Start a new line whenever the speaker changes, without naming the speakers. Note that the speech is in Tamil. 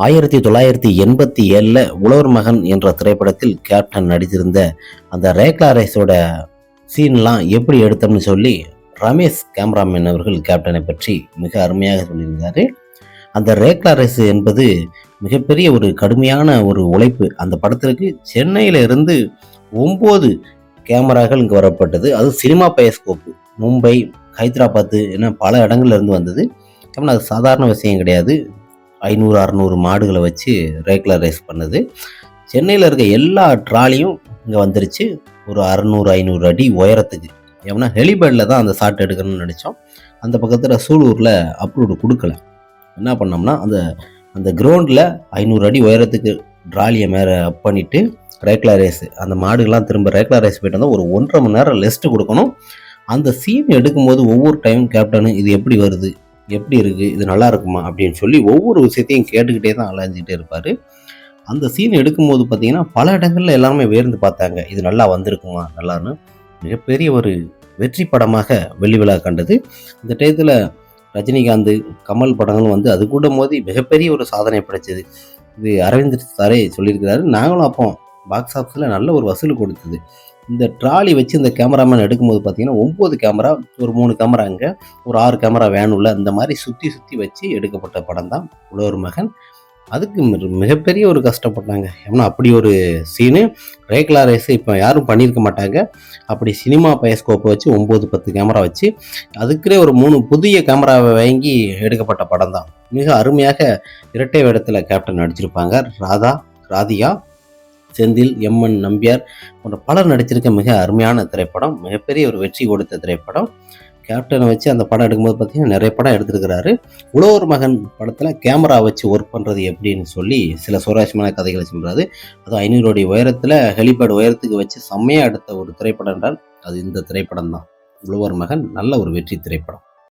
1987 உழவர் மகன் என்ற திரைப்படத்தில் கேப்டன் நடித்திருந்த அந்த ரேக்லா ரேஸோட சீன்லாம் எப்படி எடுத்தோம்னு சொல்லி ரமேஷ் கேமராமேன் அவர்கள் கேப்டனை பற்றி மிக அருமையாக சொல்லியிருந்தாரு. அந்த ரேக்லா ரேஸ் என்பது மிகப்பெரிய ஒரு கடுமையான ஒரு உழைப்பு. அந்த படத்திற்கு சென்னையில இருந்து 9 கேமராக்கள் இங்கு வரப்பட்டது. அது சினிமா பயோஸ்கோப்பு. மும்பை, ஹைதராபாத் என பல இடங்கள்ல இருந்து வந்தது. அது சாதாரண விஷயம் கிடையாது. 500-600 மாடுகளை வச்சு ரேக்லா ரேஸ் பண்ணது. சென்னையில் இருக்க எல்லா ட்ராலியும் இங்கே வந்துருச்சு. ஒரு 600-500 அடி உயரத்துக்கு. ஏன்னா ஹெலிபேடில் தான் அந்த ஷாட் எடுக்கணும்னு நினச்சோம். அந்த பக்கத்தில் சூலூரில் அப்ரூவ்டு கொடுக்கல. என்ன பண்ணோம்னா அந்த கிரவுண்டில் 500 அடி உயரத்துக்கு ட்ராலியை மேலே அப் பண்ணிவிட்டு ரேக்லா ரேஸு அந்த மாடுகள்லாம் திரும்ப ரேக்லா ரேஸ் போய்ட்டு வந்தால் ஒரு 1.5 மணி நேரம் ரெஸ்ட்டு கொடுக்கணும். அந்த சீன் எடுக்கும்போது ஒவ்வொரு டைம் கேப்டனு இது எப்படி வருது, எப்படி இருக்குது, இது நல்லா இருக்குமா அப்படின்னு சொல்லி ஒவ்வொரு விஷயத்தையும் கேட்டுக்கிட்டே தான் அலைஞ்சிக்கிட்டே இருப்பார். அந்த சீன் எடுக்கும்போது பார்த்தீங்கன்னா பல இடங்களில் எல்லாருமே வேர்ந்து பார்த்தாங்க. இது நல்லா வந்திருக்குமா நல்லான்னு. மிகப்பெரிய ஒரு வெற்றி படமாக வெள்ளி விழா கண்டது. இந்த டயத்தில் ரஜினிகாந்த், கமல் படங்களும் வந்து அது கூட மோதி மிகப்பெரிய ஒரு சாதனை படைச்சது. இது அரவிந்த் சாரே சொல்லியிருக்கிறாரு. நாங்களும் அப்போ பாக்ஸ் ஆஃபீஸில் நல்ல ஒரு வசூல் கொடுத்தது. இந்த ட்ராலி வச்சு இந்த கேமராமேன் எடுக்கும்போது பார்த்தீங்கன்னா 9 கேமரா, ஒரு 3 கேமரா அங்கே, ஒரு 6 கேமரா வேனுள்ள இந்த மாதிரி சுற்றி வச்சு எடுக்கப்பட்ட படம் தான் உழவர் மகன். அதுக்கு மிகப்பெரிய ஒரு கஷ்டப்பட்டாங்க. ஏன்னா அப்படி ஒரு சீனு ரேக்லா ரேஸ் இப்போ யாரும் பண்ணியிருக்க மாட்டாங்க. அப்படி சினிமா பயோஸ்கோப்பை வச்சு 9-10 கேமரா வச்சு அதுக்குள்ளே ஒரு 3 புதிய கேமராவை வாங்கி எடுக்கப்பட்ட படம் தான். மிக அருமையாக இரட்டை வேடத்தில் கேப்டன் நடிச்சிருப்பாங்க. ராதிகா, செந்தில், எம்என் நம்பியார் போன்ற பலர் நடிச்சிருக்க மிக அருமையான திரைப்படம். மிகப்பெரிய ஒரு வெற்றி கொடுத்த திரைப்படம். கேப்டனை வச்சு அந்த படம் எடுக்கும்போது பார்த்தீங்கன்னா நிறைய படம் எடுத்திருக்கிறாரு. உழவர் மகன் படத்தில் கேமரா வச்சு ஒர்க் பண்ணுறது எப்படின்னு சொல்லி சில சுவாரஸ்யமான கதைகளை சொல்கிறாரு. அதுவும் 500 அடி உயரத்தில் ஹெலிபேட் உயரத்துக்கு வச்சு செம்மையாக எடுத்த ஒரு திரைப்படம் என்றால் அது இந்த திரைப்படம் தான். உழவர் மகன் நல்ல ஒரு வெற்றி திரைப்படம்.